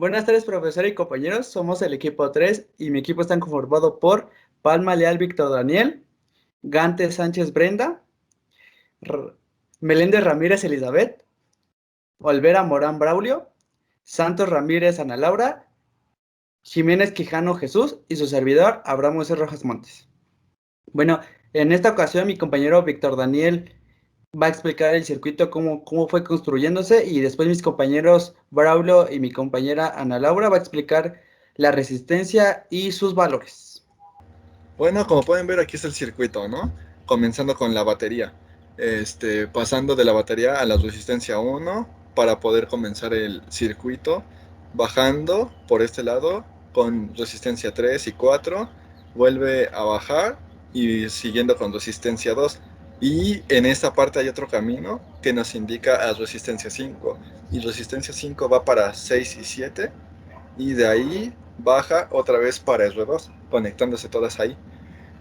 Buenas tardes, profesor y compañeros. Somos el equipo 3 y mi equipo está conformado por Palma Leal Víctor Daniel, Gante Sánchez Brenda, Meléndez Ramírez Elizabeth, Olvera Morán Braulio, Santos Ramírez Ana Laura, Jiménez Quijano Jesús y su servidor Abraham José Rojas Montes. Bueno, en esta ocasión mi compañero Víctor Daniel va a explicar el circuito, cómo fue construyéndose, y después mis compañeros Braulio y mi compañera Ana Laura va a explicar la resistencia y sus valores. Bueno, como pueden ver, aquí está el circuito, ¿no? Comenzando con la batería. Pasando de la batería a la resistencia 1 para poder comenzar el circuito. Bajando por este lado con resistencia 3 y 4. Vuelve a bajar y siguiendo con resistencia 2. Y en esta parte hay otro camino que nos indica a resistencia 5. Y resistencia 5 va para 6 y 7. Y de ahí baja otra vez para R2, conectándose todas ahí.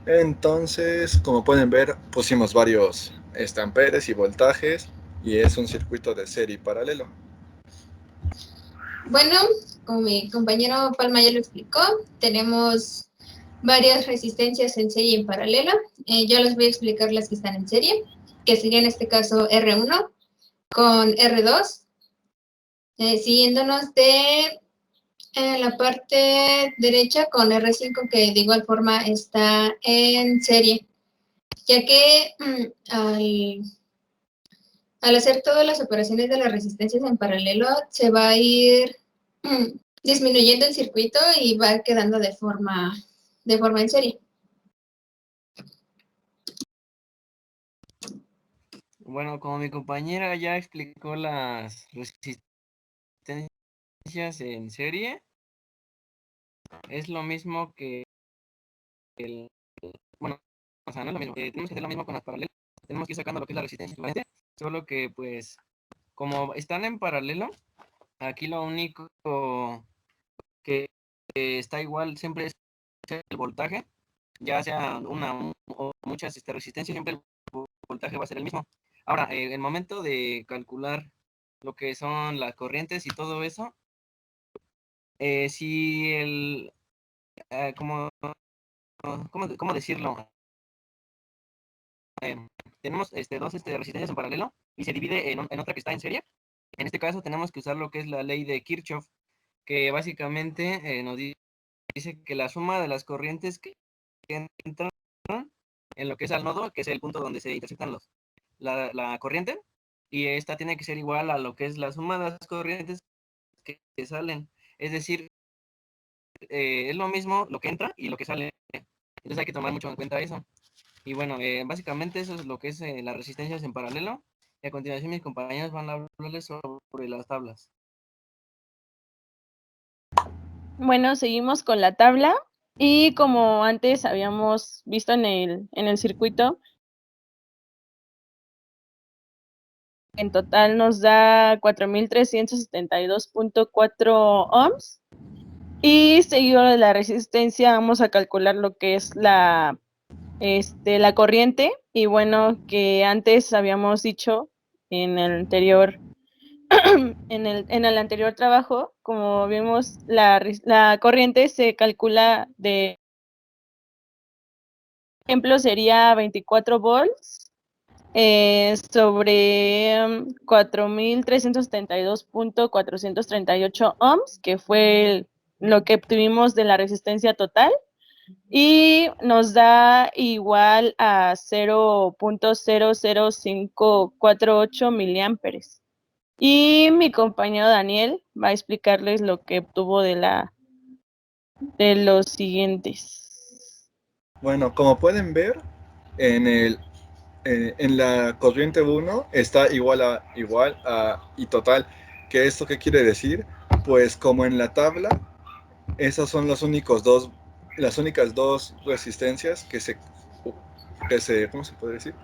Entonces, como pueden ver, pusimos varios amperes y voltajes y es un circuito de serie paralelo. Bueno, como mi compañero Palma ya lo explicó, tenemos varias resistencias en serie y en paralelo. Yo les voy a explicar las que están en serie, que sería en este caso R1 con R2, siguiéndonos de la parte derecha con R5, que de igual forma está en serie, ya que al hacer todas las operaciones de las resistencias en paralelo, se va a ir disminuyendo el circuito y va quedando de forma en serie. Bueno, como mi compañera ya explicó las resistencias en serie, es lo mismo que bueno, o sea, no es lo mismo, tenemos que hacer lo mismo con las paralelas, tenemos que ir sacando lo que es la resistencia equivalente, solo que pues como están en paralelo, aquí lo único que está igual siempre es el voltaje, ya sea una o muchas resistencias, siempre el voltaje va a ser el mismo. Ahora, en el momento de calcular lo que son las corrientes y todo eso, si el, ¿cómo decirlo? Tenemos dos resistencias en paralelo y se divide en otra que está en serie. En este caso tenemos que usar lo que es la ley de Kirchhoff, que básicamente nos dice que la suma de las corrientes que entran en lo que es al nodo, que es el punto donde se intersectan la corriente, y esta tiene que ser igual a lo que es la suma de las corrientes que salen. Es decir, es lo mismo lo que entra y lo que sale. Entonces hay que tomar mucho en cuenta eso. Y bueno, básicamente eso es lo que es las resistencias en paralelo. Y a continuación mis compañeros van a hablarles sobre las tablas. Bueno, seguimos con la tabla y como antes habíamos visto en el circuito, en total nos da 4.372.4 ohms. Y seguido de la resistencia vamos a calcular lo que es la corriente. Y bueno, que antes habíamos dicho en el anterior en el anterior trabajo, como vimos, la corriente se calcula de ejemplo sería 24 volts sobre 4.372.438 ohms, que fue lo que obtuvimos de la resistencia total, y nos da igual a 0.00548 miliamperes. Y mi compañero Daniel va a explicarles lo que obtuvo de los siguientes. Bueno, como pueden ver, en la corriente 1 está igual a y total. ¿Qué esto qué quiere decir? Pues como en la tabla, esas son las únicas dos resistencias ¿cómo se puede decir?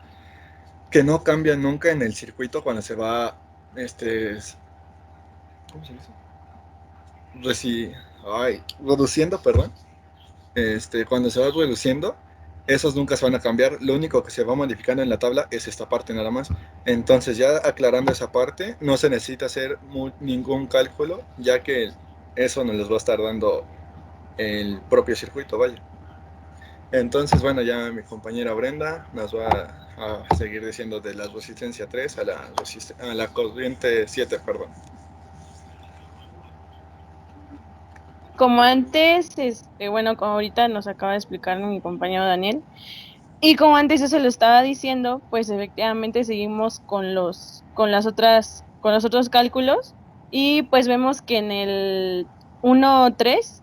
Que no cambian nunca en el circuito cuando se va, ¿cómo se dice? Reduciendo, perdón. Cuando se va reduciendo, esos nunca se van a cambiar. Lo único que se va modificando en la tabla es esta parte nada más. Entonces, ya aclarando esa parte, no se necesita hacer ningún cálculo, ya que eso nos los va a estar dando el propio circuito, vaya. Entonces, bueno, ya mi compañera Brenda nos va a seguir diciendo de la resistencia 3 a la corriente 7, perdón. Como antes, bueno, como ahorita nos acaba de explicar mi compañero Daniel, y como antes yo se lo estaba diciendo, pues efectivamente seguimos con los otros cálculos, y pues vemos que en el 1.3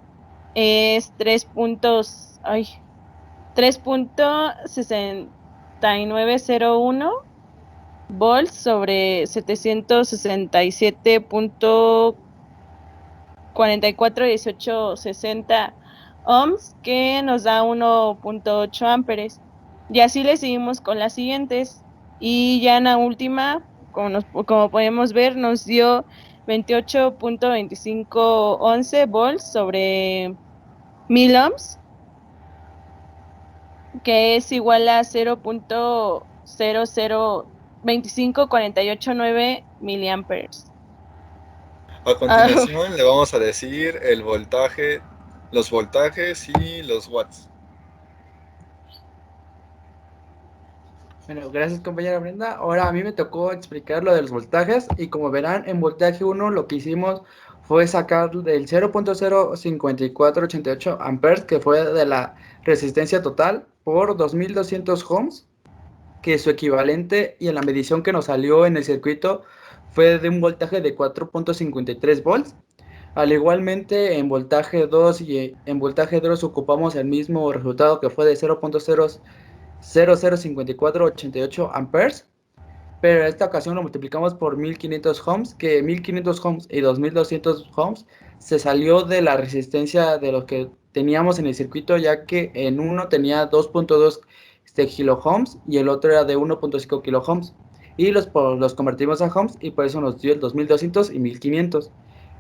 es 3.6901 volts sobre 767.441860 ohms, que nos da 1.8 amperes. Y así le seguimos con las siguientes. Y ya en la última, como podemos ver, nos dio 28.2511 volts sobre 1000 ohms, que es igual a 0.0025489 miliamperes. A continuación le vamos a decir el voltaje, los voltajes y los watts. Bueno, gracias compañera Brenda. Ahora a mí me tocó explicar lo de los voltajes y como verán en voltaje 1 lo que hicimos fue sacar del 0.05488 amperes que fue de la resistencia total por 2200 ohms, que su equivalente y en la medición que nos salió en el circuito fue de un voltaje de 4.53 volts. Al igualmente en voltaje 2 y en voltaje 2 ocupamos el mismo resultado que fue de 0.005488 amperes, pero en esta ocasión lo multiplicamos por 1500 ohms, que 1500 ohms y 2200 ohms se salió de la resistencia de lo que teníamos en el circuito, ya que en uno tenía 2.2 kilo ohms y el otro era de 1.5 kilo ohms, y los convertimos a ohms y por eso nos dio el 2200 y 1500.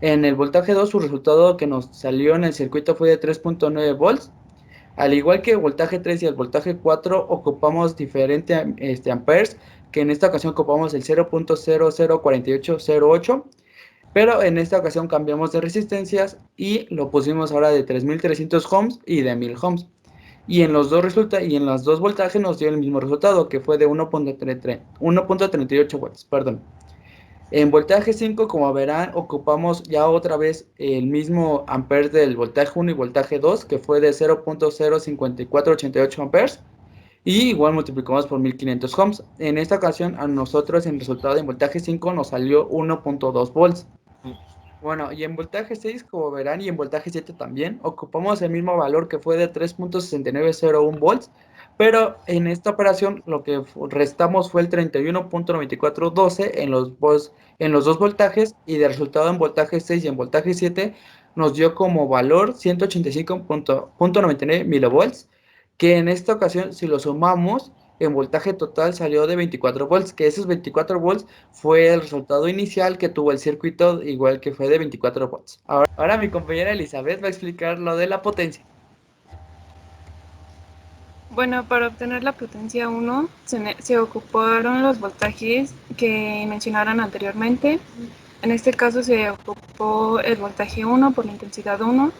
En el voltaje 2 su resultado que nos salió en el circuito fue de 3.9 volts. Al igual que el voltaje 3 y el voltaje 4 ocupamos diferentes amperes, que en esta ocasión ocupamos el 0.004808, pero en esta ocasión cambiamos de resistencias y lo pusimos ahora de 3300 ohms y de 1000 ohms. Y en los dos voltajes nos dio el mismo resultado, que fue de 1.38 watts, perdón. En voltaje 5, como verán, ocupamos ya otra vez el mismo amper del voltaje 1 y voltaje 2, que fue de 0.05488 amperes, y igual multiplicamos por 1500 ohms. En esta ocasión, a nosotros en resultado en voltaje 5 nos salió 1.2 volts. Bueno, y en voltaje 6, como verán, y en voltaje 7 también, ocupamos el mismo valor que fue de 3.6901 volts, pero en esta operación lo que restamos fue el 31.9412 en los dos voltajes, y de resultado en voltaje 6 y en voltaje 7 nos dio como valor 185.99 milivolts, que en esta ocasión si lo sumamos en voltaje total salió de 24 volts, que esos 24 volts fue el resultado inicial que tuvo el circuito, igual que fue de 24 volts. Ahora mi compañera Elizabeth va a explicar lo de la potencia. Bueno, para obtener la potencia 1 se ocuparon los voltajes que mencionaron anteriormente. En este caso se ocupó el voltaje 1 por la intensidad 1,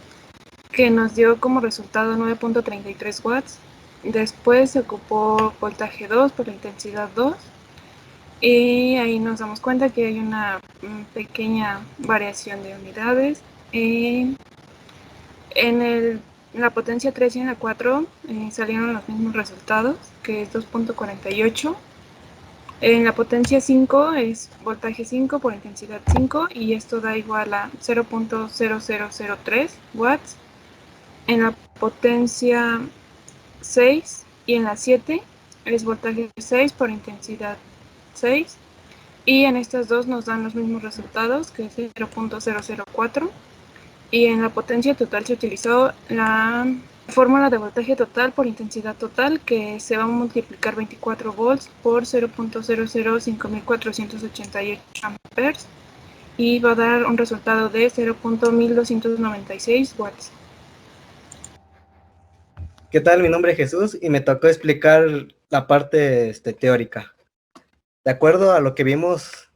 que nos dio como resultado 9.33 watts. Después se ocupó voltaje 2 por la intensidad 2. Y ahí nos damos cuenta que hay una pequeña variación de unidades. En la potencia 3 y en la 4 salieron los mismos resultados, que es 2.48. En la potencia 5 es voltaje 5 por intensidad 5 y esto da igual a 0.0003 watts. En la potencia 6 y en la 7 es voltaje 6 por intensidad 6 y en estas dos nos dan los mismos resultados, que es 0.004. Y en la potencia total se utilizó la fórmula de voltaje total por intensidad total, que se va a multiplicar 24 volts por 0.005488 amperes y va a dar un resultado de 0.1296 watts. ¿Qué tal? Mi nombre es Jesús y me tocó explicar la parte teórica. De acuerdo a lo que vimos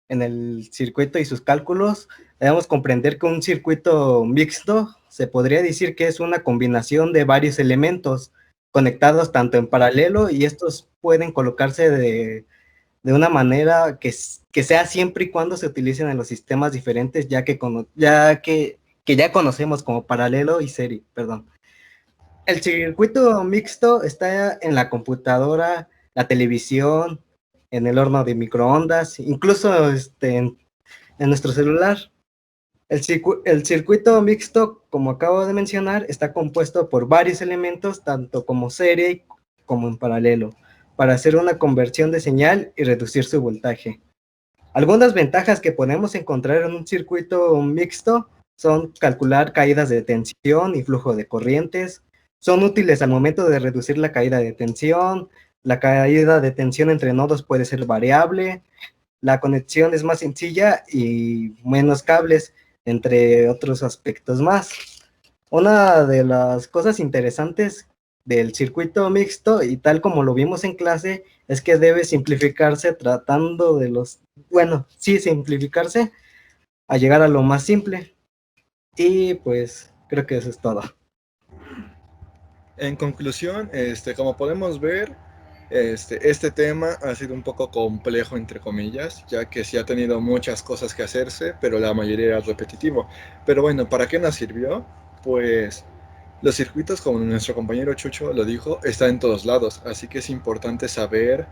en el circuito y sus cálculos, debemos comprender que un circuito mixto se podría decir que es una combinación de varios elementos conectados tanto en paralelo, y estos pueden colocarse de una manera que sea siempre y cuando se utilicen en los sistemas diferentes, que ya conocemos como paralelo y serie, perdón. El circuito mixto está en la computadora, la televisión, en el horno de microondas, incluso en nuestro celular. El circuito mixto, como acabo de mencionar, está compuesto por varios elementos, tanto como serie como en paralelo, para hacer una conversión de señal y reducir su voltaje. Algunas ventajas que podemos encontrar en un circuito mixto son calcular caídas de tensión y flujo de corrientes. Son útiles al momento de reducir la caída de tensión. La caída de tensión entre nodos puede ser variable. La conexión es más sencilla y menos cables, entre otros aspectos más. Una de las cosas interesantes del circuito mixto, y tal como lo vimos en clase, es que debe simplificarse tratando de simplificarse a llegar a lo más simple. Y pues creo que eso es todo. En conclusión, como podemos ver, este tema ha sido un poco complejo, entre comillas, ya que sí ha tenido muchas cosas que hacerse, pero la mayoría era repetitivo. Pero bueno, ¿para qué nos sirvió? Pues los circuitos, como nuestro compañero Chucho lo dijo, están en todos lados, así que es importante saber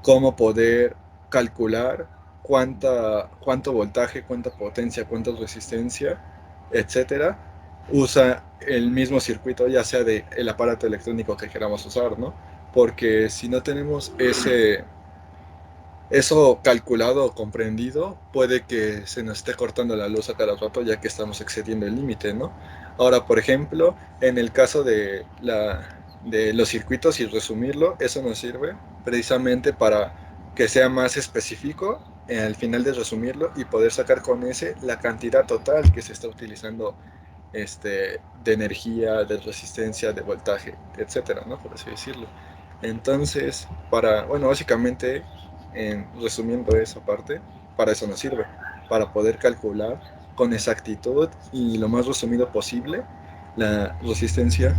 cómo poder calcular cuánto voltaje, cuánta potencia, cuánta resistencia, etcétera, usa el mismo circuito, ya sea del aparato electrónico que queramos usar, ¿no? Porque si no tenemos eso calculado o comprendido, puede que se nos esté cortando la luz a cada rato, ya que estamos excediendo el límite, ¿no? Ahora, por ejemplo, en el caso de los circuitos, y resumirlo, eso nos sirve precisamente para que sea más específico al final de resumirlo y poder sacar con ese la cantidad total que se está utilizando, de energía, de resistencia, de voltaje, etcétera, ¿no? Por así decirlo. Entonces, básicamente, resumiendo esa parte, para eso nos sirve, para poder calcular con exactitud y lo más resumido posible la resistencia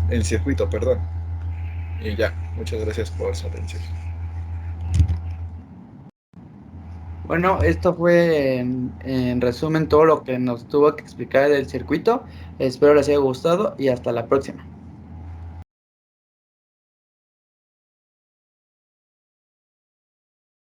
el circuito, perdón. Y ya, muchas gracias por su atención. Bueno, esto fue en resumen todo lo que nos tuvo que explicar del circuito. Espero les haya gustado y hasta la próxima.